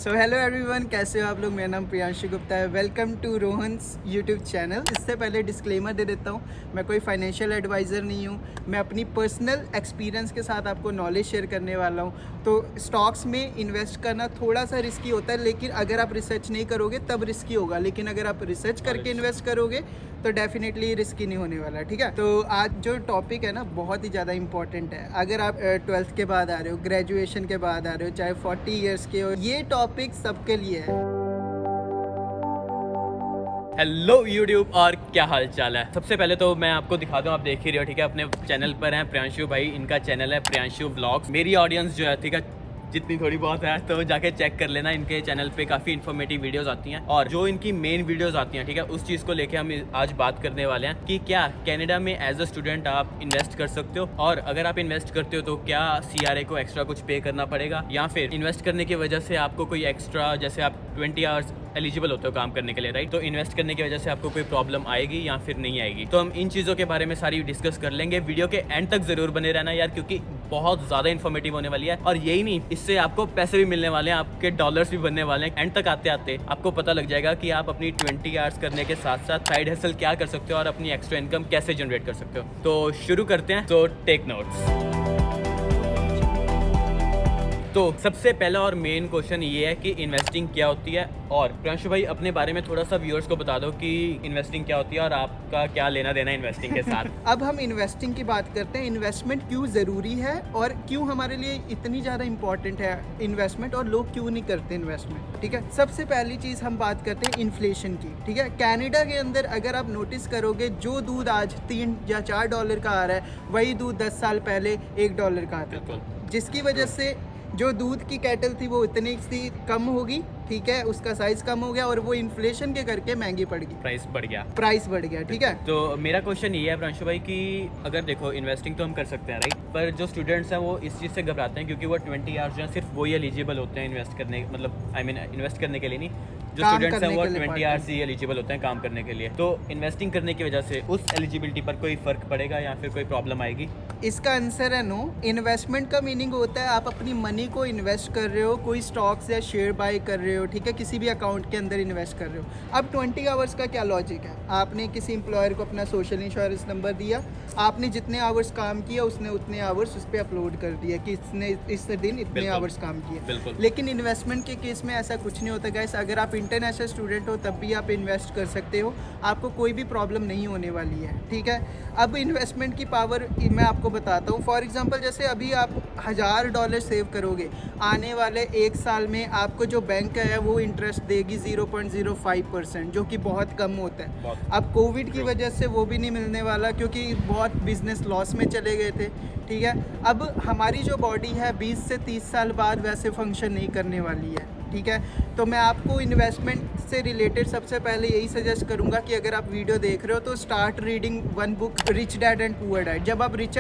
So hello everyone, कैसे हो आप लोग। मेरा नाम प्रियांशु गुप्ता है। Welcome to Rohan's YouTube channel. इससे पहले डिस्क्लेमर दे देता हूँ, मैं कोई फाइनेंशियल एडवाइज़र नहीं हूँ। मैं अपनी पर्सनल एक्सपीरियंस के साथ आपको नॉलेज शेयर करने वाला हूँ। तो स्टॉक्स में इन्वेस्ट करना थोड़ा सा रिस्की होता है, लेकिन अगर आप रिसर्च नहीं करोगे तब रिस्की होगा, लेकिन अगर आप रिसर्च करके इन्वेस्ट करोगे तो डेफिनेटली रिस्की नहीं होने वाला। ठीक है, तो आज जो टॉपिक है ना बहुत ही ज़्यादा इंपॉर्टेंट है। अगर आप 12th के बाद आ रहे हो, ग्रेजुएशन के बाद आ रहे हो, चाहे 40 ईयर्स के हो, ये टॉपिक सबके लिए है। हेलो यूट्यूब, और क्या हाल चाल है। सबसे पहले तो मैं आपको दिखा दूं, आप देख ही रहे हो ठीक है, अपने चैनल पर हैं प्रियांशु भाई, इनका चैनल है प्रियांशु व्लॉग्स। मेरी ऑडियंस जो है ठीक है, जितनी थोड़ी बहुत है तो जाके चेक कर लेना। इनके चैनल पे काफ़ी इन्फॉर्मेटिव वीडियोस आती हैं, और जो इनकी मेन वीडियोस आती हैं ठीक है, उस चीज़ को लेके हम आज बात करने वाले हैं कि क्या कनाडा में एज अ स्टूडेंट आप इन्वेस्ट कर सकते हो, और अगर आप इन्वेस्ट करते हो तो क्या CRA को एक्स्ट्रा कुछ पे करना पड़ेगा, या फिर इन्वेस्ट करने की वजह से आपको कोई एक्स्ट्रा, जैसे आप 20 आवर्स एलिजिबल होते हो काम करने के लिए, राइट, तो इन्वेस्ट करने की वजह से आपको कोई प्रॉब्लम आएगी या फिर नहीं आएगी। तो हम इन चीज़ों के बारे में सारी डिस्कस कर लेंगे। वीडियो के एंड तक जरूर बने रहना यार, क्योंकि बहुत ज़्यादा इन्फॉर्मेटिव होने वाली है। और यही नहीं, इससे आपको पैसे भी मिलने वाले हैं, आपके डॉलर्स भी बनने वाले हैं। एंड तक आते आते आपको पता लग जाएगा कि आप अपनी 20 आवर्स करने के साथ साथ साइड हसल क्या कर सकते हो और अपनी एक्स्ट्रा इनकम कैसे जनरेट कर सकते हो। तो शुरू करते हैं, तो टेक नोट्स। तो सबसे पहला और मेन क्वेश्चन ये है कि इन्वेस्टिंग क्या होती है। और प्रियांशु भाई, अपने बारे में थोड़ा सा व्यूअर्स को बता दो कि इन्वेस्टिंग क्या होती है और आपका क्या लेना देना है इन्वेस्टिंग के साथ। अब हम इन्वेस्टिंग की बात करते हैं। इन्वेस्टमेंट क्यों ज़रूरी है और क्यों हमारे लिए इतनी ज़्यादा इंपॉर्टेंट है इन्वेस्टमेंट, और लोग क्यों नहीं करते इन्वेस्टमेंट। ठीक है, सबसे पहली चीज़ हम बात करते हैं इन्फ्लेशन की। ठीक है, कनाडा के अंदर अगर आप नोटिस करोगे, जो दूध आज $3 या $4 का आ रहा है, वही दूध 10 साल पहले $1 का आता था, जिसकी वजह से जो दूध की कैटल थी वो इतनी सी कम होगी। ठीक है, उसका साइज कम हो गया और वो इन्फ्लेशन के करके महंगी पड़ गई, प्राइस बढ़ गया। ठीक है, तो मेरा क्वेश्चन ये है प्रियांशु भाई कि अगर देखो, इन्वेस्टिंग तो हम कर सकते हैं राइट, पर जो स्टूडेंट्स हैं वो इस चीज़ से घबराते हैं क्योंकि वो 20 आवर्स जो है सिर्फ वही एलिजिबल होते हैं इन्वेस्ट करने, मतलब इन्वेस्ट करने के लिए नहीं, जो स्टूडेंट्स हैं वो 20 आवर्स ही एलिजिबल होते हैं काम करने के लिए। तो इन्वेस्टिंग करने की वजह से उस एलिजिबिलिटी पर कोई फर्क पड़ेगा या फिर कोई प्रॉब्लम आएगी? इसका आंसर है नो। इन्वेस्टमेंट का मीनिंग होता है आप अपनी मनी को इन्वेस्ट कर रहे हो, कोई स्टॉक्स या शेयर बाय कर रहे हो, ठीक है, किसी भी अकाउंट के अंदर इन्वेस्ट कर रहे हो। अब 20 आवर्स का क्या लॉजिक है, आपने किसी एम्प्लॉयर को अपना सोशल इंश्योरेंस नंबर दिया, आपने जितने आवर्स काम किया उसने उतने आवर्स उस पर अपलोड कर दिया कि इसने इस दिन इतने आवर्स काम किए। लेकिन इन्वेस्टमेंट के केस में ऐसा कुछ नहीं होता गाइस। अगर आप इंटरनेशनल स्टूडेंट हो तब भी आप इन्वेस्ट कर सकते हो, आपको कोई भी प्रॉब्लम नहीं होने वाली है। ठीक है, अब इन्वेस्टमेंट की पावर मैं आपको बताता हूँ। फॉर एग्जांपल, जैसे अभी आप $1000 सेव करोगे, आने वाले 1 साल में आपको जो बैंक है वो इंटरेस्ट देगी 0.05%, जो कि बहुत कम होता है। अब कोविड की वजह से वो भी नहीं मिलने वाला क्योंकि बहुत बिजनेस लॉस में चले गए थे। ठीक है, अब हमारी जो बॉडी है 20 से 30 साल बाद वैसे फंक्शन नहीं करने वाली है। ठीक है, तो मैं आपको इन्वेस्टमेंट से रिलेटेड सबसे पहले यही सजेस्ट करूंगा कि अगर आप वीडियो देख रहे हो तो start reading one book, rich dad and poor dad. जब आप rich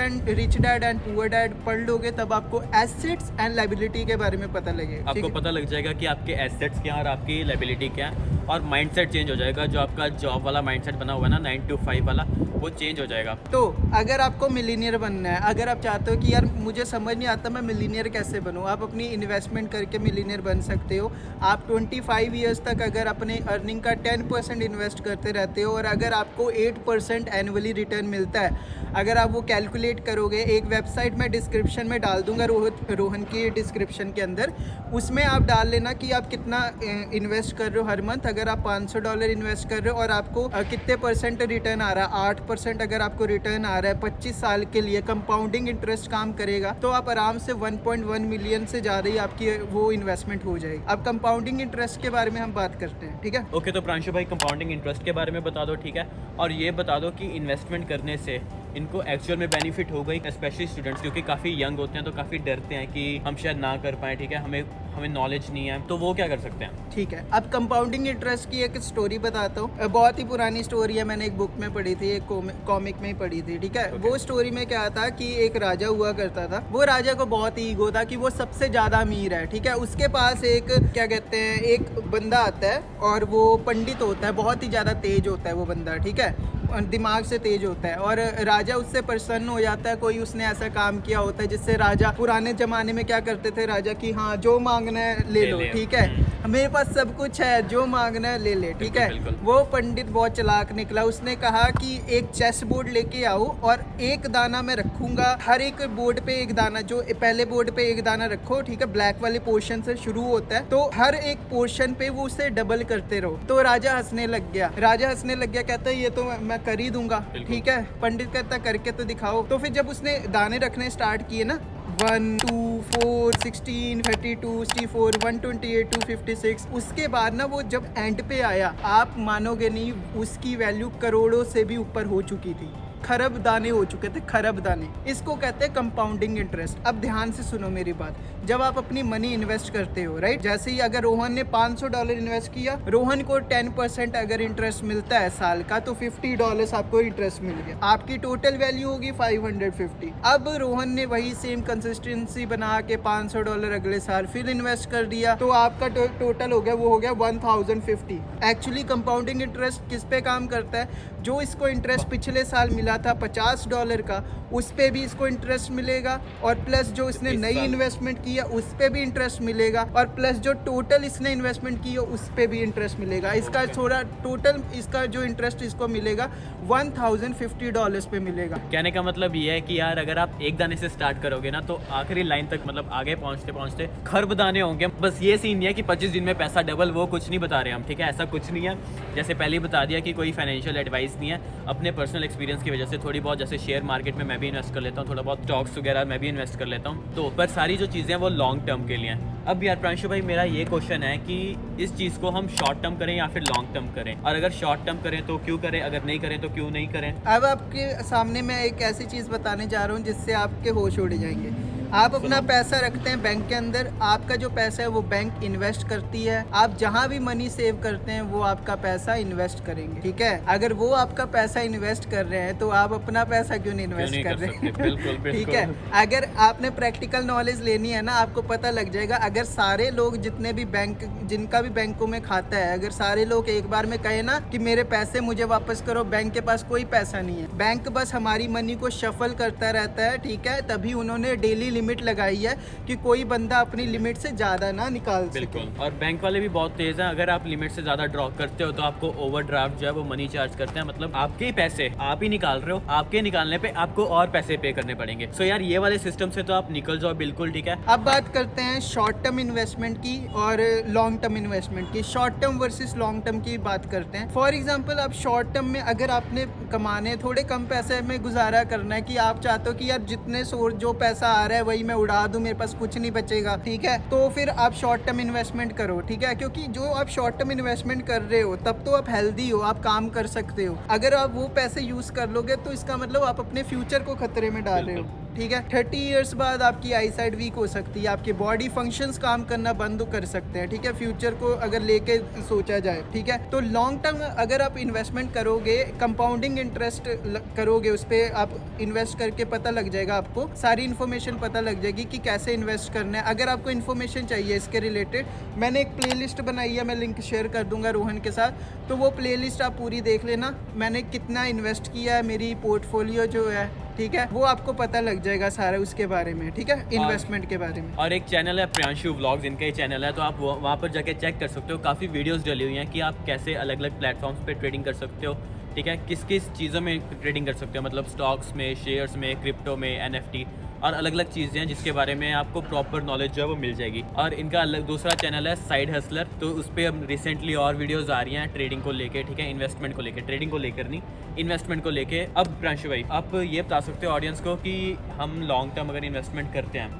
dad and poor dad पढ़ लोगे तब आपको एसेट्स एंड लायबिलिटी के बारे में पता लगेगा। आपको पता लग जाएगा कि आपके एसेट्स क्या हैं और आपकी लायबिलिटी क्या है, और माइंडसेट चेंज हो जाएगा। जो आपका जॉब वाला माइंडसेट बना हुआ है ना, 9 to 5 वाला, वो चेंज हो जाएगा। तो अगर आपको मिलीनियर बनना है, अगर आप चाहते हो कि यार मुझे समझ नहीं आता मैं मिलीनियर कैसे बनूं, आप अपनी इन्वेस्टमेंट करके मिलीनियर बन सकते हो। आप 25 ईयर्स तक अगर अपने अर्निंग का 10% इन्वेस्ट करते रहते हो और अगर आपको 8% एनुअली रिटर्न मिलता है, अगर आप वो कैलकुलेट करोगे, एक वेबसाइट मैं डिस्क्रिप्शन में डाल दूंगा, रोहन की डिस्क्रिप्शन के अंदर, उसमें आप डाल लेना कि आप कितना इन्वेस्ट कर रहे हो हर मंथ। अगर आप $500 इन्वेस्ट कर रहे हो और आपको कितने % रिटर्न आ रहा है, 8% अगर आपको रिटर्न आ रहा है 25 साल के लिए, कंपाउंडिंग इंटरेस्ट काम करेगा, तो आप आराम से 1.1 मिलियन से ज़्यादा ही आपकी वो इन्वेस्टमेंट हो जाएगी। अब कंपाउंडिंग इंटरेस्ट के बारे में हम बात करते हैं। ठीक है, ओके, तो प्रियांशु भाई कंपाउंडिंग इंटरेस्ट के बारे में बता दो। ठीक है, और ये बता दो कि इन्वेस्टमेंट करने से इनको एक्चुअल में बेनिफिट हो गई, स्पेशली स्टूडेंट्स क्योंकि काफ़ी यंग होते हैं तो काफ़ी डरते हैं कि हम शायद ना कर पाएँ। ठीक है, हमें नॉलेज नहीं है, तो वो क्या कर सकते हैं? ठीक है, अब कंपाउंडिंग इंटरेस्ट की एक स्टोरी बताता हूँ। बहुत ही पुरानी स्टोरी है, मैंने एक बुक में पढ़ी थी, एक कॉमिक में ही पढ़ी थी। ठीक है, वो स्टोरी में क्या था कि एक राजा हुआ करता था। वो राजा को बहुत ही ईगो था कि वो सबसे ज़्यादा अमीर है। ठीक है, उसके पास एक क्या कहते हैं, एक बंदा आता है और वो पंडित होता है, बहुत ही ज़्यादा तेज होता है वो बंदा। ठीक है, दिमाग से तेज होता है और राजा उससे प्रसन्न हो जाता है। कोई उसने ऐसा काम किया होता है जिससे राजा, पुराने जमाने में क्या करते थे राजा की, हाँ जो मांगना है ले लो। ठीक है, मेरे पास सब कुछ है, जो मांगना है ले ले, ठीक है। बिल्कुल। वो पंडित बहुत चालाक निकला, उसने कहा कि एक चेस बोर्ड लेके आओ और एक दाना मैं रखूंगा, हर एक बोर्ड पे एक दाना, जो पहले बोर्ड पे एक दाना रखो, ठीक है, ब्लैक वाले पोर्शन से शुरू होता है, तो हर एक पोर्शन पे वो उसे डबल करते रहो। तो राजा हंसने लग गया, कहता है ये तो मैं कर ही दूंगा, ठीक है। पंडित कहता करके तो दिखाओ। तो फिर जब उसने दाने रखने स्टार्ट किए ना, 1 2 4 16 32 64 128 256, उसके बाद ना वो जब एंड पे आया, आप मानोगे नहीं, उसकी वैल्यू करोड़ों से भी ऊपर हो चुकी थी। खरब दाने हो चुके थे, खरब दाने। इसको कहते हैं कंपाउंडिंग इंटरेस्ट। अब ध्यान से सुनो मेरी बात, जब आप अपनी मनी इन्वेस्ट करते हो, राइट, जैसे ही अगर रोहन ने $500 इन्वेस्ट किया, रोहन को 10% अगर इंटरेस्ट मिलता है साल का, तो $50 आपको इंटरेस्ट मिल गया, आपकी टोटल वैल्यू होगी 550। अब रोहन ने वही सेम कंसिस्टेंसी बना के $500 अगले साल फिर इन्वेस्ट कर दिया, तो आपका टोटल हो गया, वो हो गया 1050। एक्चुअली कंपाउंडिंग इंटरेस्ट किस पे काम करता है? जो इसको इंटरेस्ट पिछले साल मिला था $50 का, उस पे भी इसको इंटरेस्ट मिलेगा, और प्लस जो इसने नई इन्वेस्टमेंट किया उस पे भी इंटरेस्ट मिलेगा, और प्लस जो टोटल इसने इन्वेस्टमेंट की है उस पे भी इंटरेस्ट मिलेगा। इसका थोड़ा टोटल इसका जो इंटरेस्ट इसको मिलेगा $1050 पे मिलेगा। कहने का मतलब ये है कि यार अगर आप एक दाने से स्टार्ट करोगे ना, तो आखिरी लाइन तक मतलब आगे पहुंचते पहुंचते खरब दाने होंगे। बस ये सीन नहीं है कि 25 दिन में पैसा डबल, वो कुछ नहीं बता रहे हम, ठीक है, ऐसा कुछ नहीं है। जैसे पहले ही बता दिया कि कोई फाइनेंशियल एडवाइस नहीं है, अपने पर्सनल एक्सपीरियंस की वजह से थोड़ी बहुत, जैसे शेयर मार्केट में मैं भी इन्वेस्ट कर लेता हूँ, थोड़ा बहुत स्टॉक्स वगैरह मैं भी इन्वेस्ट कर लेता हूँ, तो पर सारी जो चीज़ें हैं वो लॉन्ग टर्म के लिए हैं। अब यार प्रांशु भाई, मेरा ये क्वेश्चन है कि इस चीज़ को हम शॉर्ट टर्म करें या फिर लॉन्ग टर्म करें, और अगर शॉर्ट टर्म करें तो क्यों करें, अगर नहीं करें तो क्यों नहीं करें? अब आपके सामने मैं एक ऐसी चीज़ बताने जा रहा हूँ जिससे आपके होश उड़ जाएंगे। आप अपना पैसा रखते हैं बैंक के अंदर, आपका जो पैसा है वो बैंक इन्वेस्ट करती है। आप जहाँ भी मनी सेव करते हैं वो आपका पैसा इन्वेस्ट करेंगे, ठीक है। अगर वो आपका पैसा इन्वेस्ट कर रहे हैं तो आप अपना पैसा क्यों नहीं इन्वेस्ट कर रहे हैं? बिल्कुल ठीक है। अगर आपने प्रैक्टिकल नॉलेज लेनी है ना, आपको पता लग जाएगा। अगर सारे लोग, जितने भी बैंक, जिनका भी बैंकों में खाता है, अगर सारे लोग एक बार में कहे ना कि मेरे पैसे मुझे वापस करो, बैंक के पास कोई पैसा नहीं है, बैंक बस हमारी मनी को शफल करता रहता है, ठीक है। तभी उन्होंने डेली लिमिट लगाई है कि कोई बंदा अपनी लिमिट से ज्यादा ना निकाल सके। बिल्कुल। और बैंक वाले भी बहुत तेज हैं, अगर आप लिमिट से ज्यादा ड्रॉ करते हो तो आपको ओवरड्राफ्ट जो है वो मनी चार्ज करते हैं। मतलब आपके ही पैसे आप ही निकाल रहे हो, आपके निकालने पे आपको और पैसे पे करने पड़ेंगे। सो यार ये वाले सिस्टम से तो आप निकल जाओ, बिल्कुल ठीक है। अब बात करते हैं शॉर्ट टर्म इन्वेस्टमेंट की और लॉन्ग टर्म इन्वेस्टमेंट की। Short term versus long term की बात करते हैं। फॉर एग्जांपल, आप शॉर्ट टर्म में अगर आपने कमाने, थोड़े कम पैसे में गुजारा करना है, कि आप चाहते हो कि यार जितने जो पैसा आ रहा है वही मैं उड़ा दूं, मेरे पास कुछ नहीं बचेगा, ठीक है, तो फिर आप शॉर्ट टर्म इन्वेस्टमेंट करो, ठीक है। क्योंकि जो आप शॉर्ट टर्म इन्वेस्टमेंट कर रहे हो तब तो आप हेल्दी हो, आप काम कर सकते हो। अगर आप वो पैसे यूज कर लोगे तो इसका मतलब आप अपने फ्यूचर को खतरे में डाल रहे हो, ठीक है। 30 इयर्स बाद आपकी आई साइड वीक हो सकती है, आपके बॉडी फंक्शंस काम करना बंद कर सकते हैं, ठीक है, फ्यूचर को अगर लेके सोचा जाए, ठीक है। तो लॉन्ग टर्म अगर आप इन्वेस्टमेंट करोगे, कंपाउंडिंग इंटरेस्ट करोगे, उस पर आप इन्वेस्ट करके पता लग जाएगा, आपको सारी इन्फॉर्मेशन पता लग जाएगी कि कैसे इन्वेस्ट करना है। अगर आपको इन्फॉर्मेशन चाहिए इसके रिलेटेड, मैंने एक प्लेलिस्ट बनाई है, मैं लिंक शेयर कर दूंगा रोहन के साथ, तो वो प्लेलिस्ट आप पूरी देख लेना। मैंने कितना इन्वेस्ट किया है, मेरी पोर्टफोलियो जो है, ठीक है, वो आपको पता लग जाएगा सारा उसके बारे में, ठीक है, इन्वेस्टमेंट के बारे में। और एक चैनल है प्रियांशु व्लॉग्स, इनका ही चैनल है, तो आप वहाँ पर जाके चेक कर सकते हो। काफ़ी वीडियोस डली हुई हैं कि आप कैसे अलग अलग प्लेटफॉर्म्स पे ट्रेडिंग कर सकते हो, ठीक है, किस किस चीज़ों में ट्रेडिंग कर सकते हो, मतलब स्टॉक्स में, शेयर्स में, क्रिप्टो में, NFT और अलग अलग चीज़ें हैं जिसके बारे में आपको प्रॉपर नॉलेज जो है वो मिल जाएगी। और इनका अलग दूसरा चैनल है साइड हसलर, तो उस पर अब रिसेंटली और वीडियोस आ रही हैं ट्रेडिंग को लेके, ठीक है, इन्वेस्टमेंट को लेके, ट्रेडिंग को लेकर नहीं, इन्वेस्टमेंट को लेके। अब प्रांशु भाई, आप ये बता सकते हो ऑडियंस को कि हम लॉन्ग टर्म अगर इन्वेस्टमेंट करते हैं,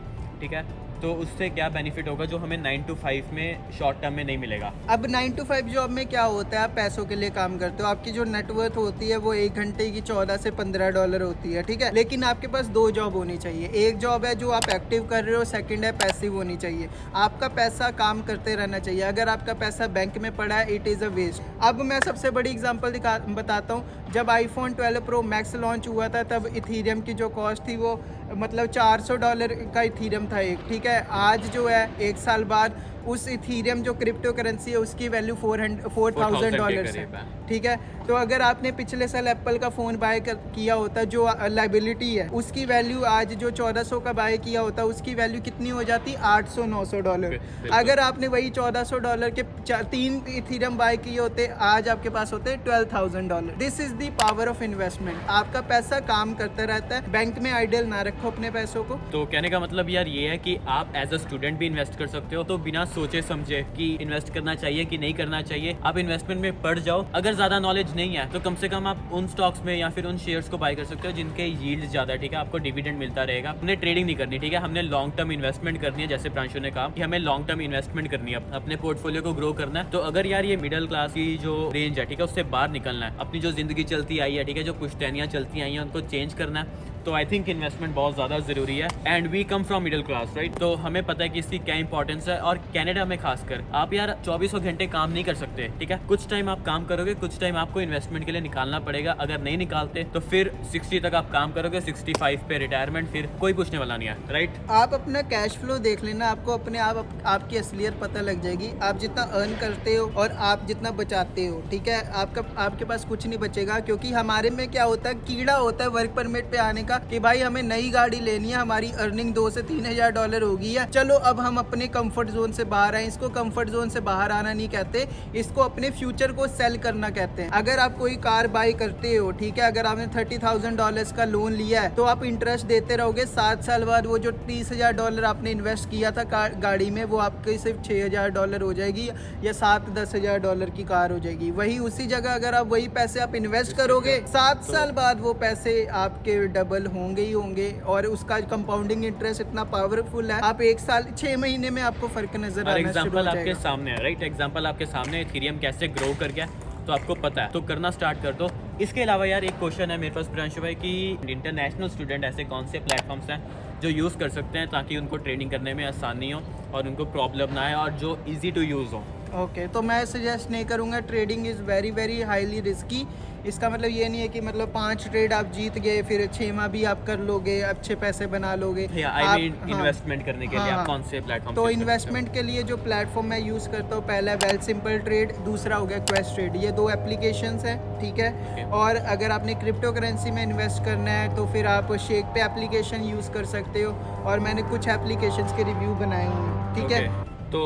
ठीक है, तो उससे क्या बेनिफिट होगा जो हमें 9 to 5 में शॉर्ट टर्म में नहीं मिलेगा? अब 9 to 5 जॉब में क्या होता है, आप पैसों के लिए काम करते हो, आपकी जो नेटवर्थ होती है वो 1 घंटे की $14 से $15 होती है, ठीक है। लेकिन आपके पास 2 जॉब होनी चाहिए। एक जॉब है जो आप एक्टिव कर रहे हो, सेकंड है पैसिव होनी चाहिए। आपका पैसा काम करते रहना चाहिए। अगर आपका पैसा बैंक में पड़ा है, इट इज़ अ वेस्ट। अब मैं सबसे बड़ी एग्जाम्पल बताता हूँ। जब iPhone 12 Pro Max लॉन्च हुआ था, तब इथीरियम की जो कॉस्ट थी वो मतलब $400 का इथीरियम था एक, ठीक है। आज जो है 1 साल बाद उस इथीरियम जो क्रिप्टो करेंसी है उसकी वैल्यू $4,000 है, ठीक है। तो अगर आपने पिछले साल एप्पल का फ़ोन बाय किया होता, जो लाइबिलिटी है उसकी वैल्यू आज जो 1400 का बाय किया होता उसकी वैल्यू कितनी हो जाती, $800-900। अगर आपने वही $1400 के 3 इथीरियम बाय किए होते, आज आपके पास होते $12,000। This is the power of investment. आपका पैसा काम करता रहता है, बैंक में आइडल ना रखो अपने पैसों को। तो कहने का मतलब यार ये है कि आप एज अ स्टूडेंट भी इन्वेस्ट कर सकते हो, तो बिना सोचे समझे कि इन्वेस्ट करना चाहिए कि नहीं करना चाहिए, आप इन्वेस्टमेंट में पड़ जाओ। अगर ज़्यादा नॉलेज नहीं है तो कम से कम आप उन स्टॉक्स में या फिर उन शेयर्स को बाय कर सकते हो जिनके यील्ड ज़्यादा, ठीक है, आपको डिविडेंड मिलता रहेगा। हमने ट्रेडिंग नहीं करनी, ठीक है, हमने लॉन्ग टर्म इन्वेस्टमेंट करनी है। जैसे प्रांशु ने कहा कि हमें लॉन्ग टर्म इन्वेस्टमेंट करनी है, अपने पोर्टफोलियो को ग्रो करना है। तो अगर यार ये मिडिल क्लास की जो रेंज है, ठीक है, उससे बाहर निकलना है, अपनी जो जिंदगी चलती आई है, ठीक है, जो पुश्तैनियाँ चलती आई हैं उनको चेंज करना है, तो आई थिंक इन्वेस्टमेंट बहुत ज़्यादा ज़रूरी है। And we come from middle class, right, तो हमें पता है कि इसकी क्या इंपॉर्टेंस है। और कनाडा में खासकर आप यार 24 घंटे काम नहीं कर सकते, ठीक है, कुछ टाइम आप काम करोगे, कुछ टाइम आपको इन्वेस्टमेंट के लिए निकालना पड़ेगा। अगर नहीं निकालते तो फिर 60 तक आप काम करोगे, 65 पे रिटायरमेंट, फिर कोई पूछने वाला नहीं है, राइट। आप अपना कैश फ्लो देख लेना, आपको अपने आप आपकी असलियत पता लग जाएगी। आप जितना अर्न करते हो और आप जितना बचाते हो, ठीक है, आपके पास कुछ नहीं बचेगा। क्योंकि हमारे में क्या होता है, कीड़ा होता है वर्क परमिट पे आने का कि भाई हमें नई गाड़ी लेनी है, हमारी अर्निंग $2,000 से $3,000 होगी है, चलो अब हम अपने कंफर्ट जोन से बाहर आए। इसको कंफर्ट जोन से बाहर आना नहीं कहते, इसको अपने फ्यूचर को सेल करना कहते हैं। अगर आप कोई कार बाई करते हो, ठीक है, अगर आपने $30,000 का लोन लिया है तो आप इंटरेस्ट देते रहोगे। 7 साल बाद वो जो $30,000 आपने इन्वेस्ट किया था गाड़ी में, वो आपके सिर्फ $6,000 हो जाएगी या $7-10,000 की कार हो जाएगी। वही उसी जगह अगर आप वही पैसे आप इन्वेस्ट करोगे, 7 साल बाद वो पैसे आपके डबल होंगे ही होंगे। और उसका कंपाउंडिंग इंटरेस्ट इतना पावरफुल है, आप 1 साल 6 महीने में आपको फर्क नजर आना शुरू हो एग्जांपल आपके जाएगा। सामने है, राइट, एग्जांपल आपके सामने इथेरियम कैसे ग्रो कर गया, तो आपको पता है, तो करना स्टार्ट कर दो। इसके अलावा यार एक क्वेश्चन है मेरे पास प्रियांशु भाई कि इंटरनेशनल स्टूडेंट ऐसे कौन से प्लेटफॉर्म्स हैं जो यूज़ कर सकते हैं ताकि उनको ट्रेडिंग करने में आसानी हो और उनको प्रॉब्लम ना आए और जो ईजी टू यूज़ हो। ओके, तो मैं सजेस्ट नहीं करूँगा, trading is very very highly risky. इसका मतलब ये नहीं है कि मतलब 5 ट्रेड आप जीत गए फिर 6 भी आप कर लोगे, अच्छे पैसे बना लोगे। इन्वेस्टमेंट करने के लिए आप कौन से प्लेटफॉर्म? तो इन्वेस्टमेंट के लिए जो प्लेटफॉर्म मैं यूज़ करता हूँ, पहला वेल सिंपल ट्रेड, दूसरा हो गया क्वेस्ट ट्रेड। ये 2 एप्लीकेशंस हैं, ठीक है। और अगर आपने क्रिप्टो करेंसी में इन्वेस्ट करना है तो फिर आप शेक पे एप्लीकेशन यूज़ कर सकते हो, और मैंने कुछ एप्लीकेशंस के रिव्यू बनाए हुए हैं, ठीक है। तो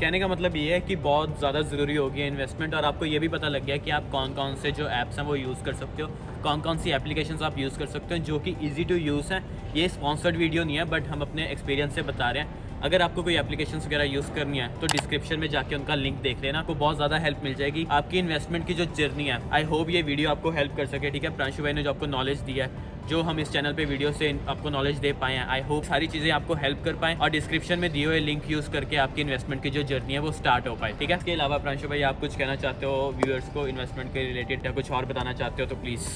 कहने का मतलब ये है कि बहुत ज़्यादा ज़रूरी हो गया इन्वेस्टमेंट, और आपको ये भी पता लग गया कि आप कौन कौन से जो ऐप्स हैं वो यूज़ कर सकते हो, कौन कौन सी एप्लीकेशंस आप यूज़ कर सकते हो जो कि इजी टू यूज़ हैं। ये स्पॉन्सर्ड वीडियो नहीं है, बट हम अपने एक्सपीरियंस से बता रहे हैं। अगर आपको कोई एप्लीकेशंस वगैरह यूज़ करनी है तो डिस्क्रिप्शन में जाके उनका लिंक देख लेना, आपको बहुत ज़्यादा हेल्प मिल जाएगी आपकी इन्वेस्टमेंट की जो जर्नी है। आई होप ये वीडियो आपको हेल्प कर सके, ठीक है। प्रांशु भाई ने जो आपको नॉलेज दिया है, जो हम इस चैनल पे वीडियो से आपको नॉलेज दे पाए हैं, आई होप सारी चीज़ें आपको हेल्प कर पाएँ और डिस्क्रिप्शन में दिए हुए लिंक यूज़ करके आपकी इन्वेस्टमेंट की जो जर्नी है वो स्टार्ट हो पाए, ठीक है। इसके अलावा प्रांशु भाई आप कुछ कहना चाहते हो व्यूअर्स को इन्वेस्टमेंट के रिलेटेड, या कुछ और बताना चाहते हो तो प्लीज़।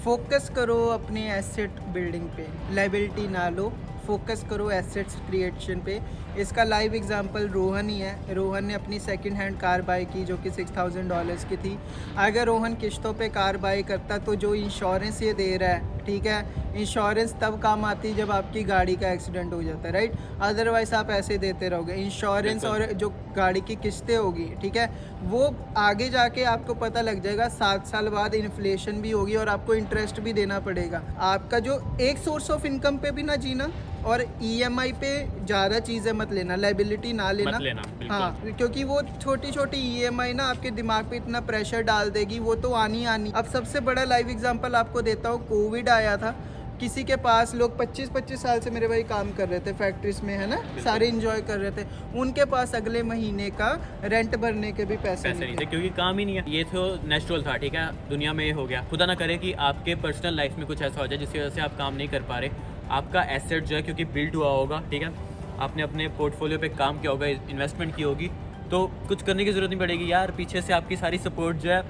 फोकस करो अपने एसेट बिल्डिंग पे, लाइबिलिटी ना लो, फोकस करो एसेट्स क्रिएशन पे। इसका लाइव एग्जांपल रोहन ही है। रोहन ने अपनी सेकंड हैंड कार बाय की जो कि $6,000 की थी। अगर रोहन किश्तों पे कार बाय करता तो जो इंश्योरेंस ये दे रहा है, ठीक है, इंश्योरेंस तब काम आती जब आपकी गाड़ी का एक्सीडेंट हो जाता है, राइट। अदरवाइज आप ऐसे देते रहोगे। इंश्योरेंस और जो गाड़ी की किस्तें होगी, ठीक है, वो आगे जाके आपको पता लग जाएगा। 7 साल बाद इन्फ्लेशन भी होगी और आपको इंटरेस्ट भी देना पड़ेगा। आपका जो एक सोर्स ऑफ इनकम पे भी ना जीना, और EMI पे ज़्यादा चीज़ें मत लेना, लाइबिलिटी ना लेना, हाँ, क्योंकि वो छोटी छोटी EMI ना आपके दिमाग पे इतना प्रेशर डाल देगी, वो तो आनी। अब सबसे बड़ा लाइव एग्जांपल आपको देता हूँ। कोविड आया था, किसी के पास लोग 25-25 साल से मेरे भाई काम कर रहे थे फैक्ट्रीज में, है ना, सारे एंजॉय कर रहे थे, उनके पास अगले महीने का रेंट भरने के भी पैसे नहीं थे, क्योंकि काम ही नहीं है। ये तो नेचुरल था, ठीक है, दुनिया में ये हो गया। खुदा ना करे कि आपके पर्सनल लाइफ में कुछ ऐसा हो जाए जिसकी वजह से आप काम नहीं कर पा रहे। आपका एसेट जो है क्योंकि बिल्ड हुआ होगा, ठीक है, आपने अपने पोर्टफोलियो पे काम किया होगा, इन्वेस्टमेंट की होगी, तो कुछ करने की ज़रूरत नहीं पड़ेगी यार। पीछे से आपकी सारी सपोर्ट जो है,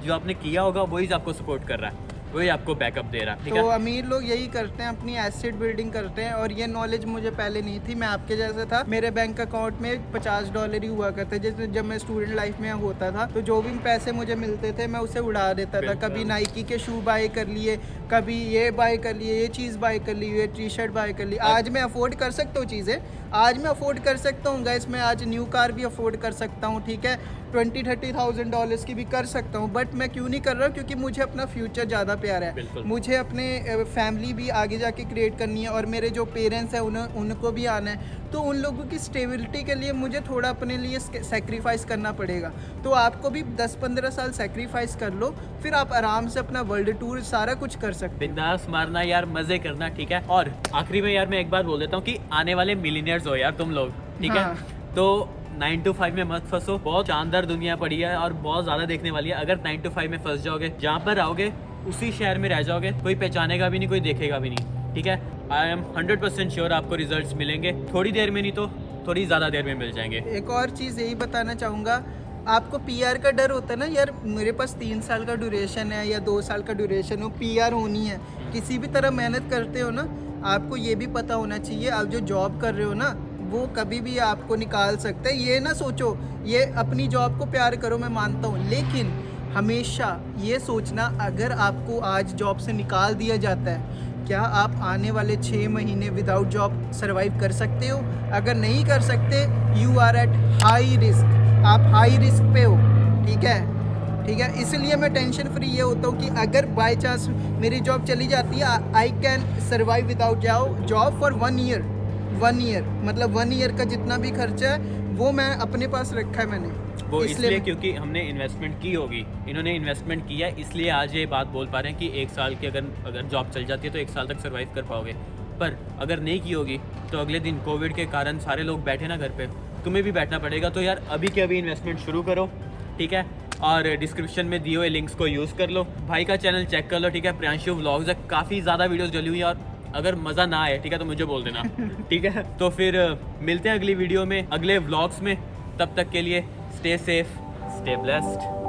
जो आपने किया होगा वही आपको सपोर्ट कर रहा है, वही आपको बैकअप दे रहा है, ठीक है। तो अमीर लोग यही करते हैं, अपनी एसेट बिल्डिंग करते हैं। और ये नॉलेज मुझे पहले नहीं थी, मैं आपके जैसा था। मेरे बैंक अकाउंट में $50 ही हुआ करते, जैसे जब मैं स्टूडेंट लाइफ में होता था तो जो भी पैसे मुझे मिलते थे मैं उसे उड़ा देता था। कभी नाइकी के शू बाय कर लिए, कभी ये बाय कर लिए, ये चीज़ बाय कर ली, ये टी शर्ट बाय कर ली। आज मैं अफोर्ड कर सकता हूँ चीज़ें, आज मैं अफोर्ड कर सकता हूँ गाइस, मैं आज न्यू कार भी अफोर्ड कर सकता हूँ, ठीक है, $20,000-30,000 की भी कर सकता हूँ, बट मैं क्यों नहीं कर रहा हूँ? क्योंकि मुझे अपना फ्यूचर ज़्यादा प्यारा है, बिल्कुल। मुझे अपने फैमिली भी आगे जाके क्रिएट करनी है, और मेरे जो पेरेंट्स हैं उनको भी आना है, तो उन लोगों की स्टेबिलिटी के लिए मुझे थोड़ा अपने लिए सेक्रीफाइस करना पड़ेगा। तो आपको भी 10-15 साल सेक्रीफाइस कर लो, फिर आप आराम से अपना वर्ल्ड टूर सारा कुछ कर सकते हो। बिंदास मारना यार, मजे करना, ठीक है। और आखिरी में यार मैं एक बात बोल देता हूँ कि आने वाले मिलीनियर्स हो यार तुम लोग, ठीक हाँ। है, तो 9 to 5 में मत फंसो। बहुत शानदार दुनिया पड़ी है और बहुत ज़्यादा देखने वाली है। अगर 9 to 5 में फंस जाओगे, जहाँ पर आओगे उसी शहर में रह जाओगे, कोई पहचानेगा भी नहीं, कोई देखेगा भी नहीं, ठीक है। आई एम 100% श्योर आपको रिजल्ट्स मिलेंगे, थोड़ी देर में नहीं तो थोड़ी ज़्यादा देर में मिल जाएंगे। एक और चीज़ यही बताना चाहूँगा, आपको पीआर का डर होता है ना यार, मेरे पास 3 साल का ड्यूरेशन है या 2 साल का ड्यूरेशन हो, पीआर होनी है। किसी भी तरह मेहनत करते हो ना, आपको ये भी पता होना चाहिए आप जो जॉब कर रहे हो ना, वो कभी भी आपको निकाल सकते हैं। ये ना सोचो, ये अपनी जॉब को प्यार करो, मैं मानता हूँ, लेकिन हमेशा ये सोचना, अगर आपको आज जॉब से निकाल दिया जाता है, क्या आप आने वाले 6 महीने विदाउट जॉब सरवाइव कर सकते हो? अगर नहीं कर सकते, you are at high risk, आप हाई रिस्क पे हो, ठीक है, ठीक है। इसलिए मैं टेंशन फ्री ये होता हूँ कि अगर बाय चांस मेरी जॉब चली जाती है, I can survive without job for 1 year. 1 year मतलब 1 ईयर का जितना भी खर्चा है वो मैं अपने पास रखा है मैंने। वो इसलिए क्योंकि हमने इन्वेस्टमेंट की होगी, इन्होंने इन्वेस्टमेंट किया, इसलिए आज ये बात बोल पा रहे हैं कि 1 साल की अगर जॉब चल जाती है तो 1 साल तक सर्वाइव कर पाओगे। पर अगर नहीं की होगी तो अगले दिन कोविड के कारण सारे लोग बैठे ना घर पे, तुम्हें भी बैठना पड़ेगा। तो यार अभी के अभी इन्वेस्टमेंट शुरू करो, ठीक है। और डिस्क्रिप्शन में दिए हुए लिंक्स को यूज़ कर लो, भाई का चैनल चेक कर लो, ठीक है। प्रियांशु व्लॉग्स है, काफ़ी ज़्यादा वीडियोस डली हुई है, और अगर मज़ा ना आए, ठीक है, तो मुझे बोल देना, ठीक है। तो फिर मिलते हैं अगली वीडियो में, अगले व्लॉग्स में। तब तक के लिए स्टे सेफ, स्टे ब्लेस्ड।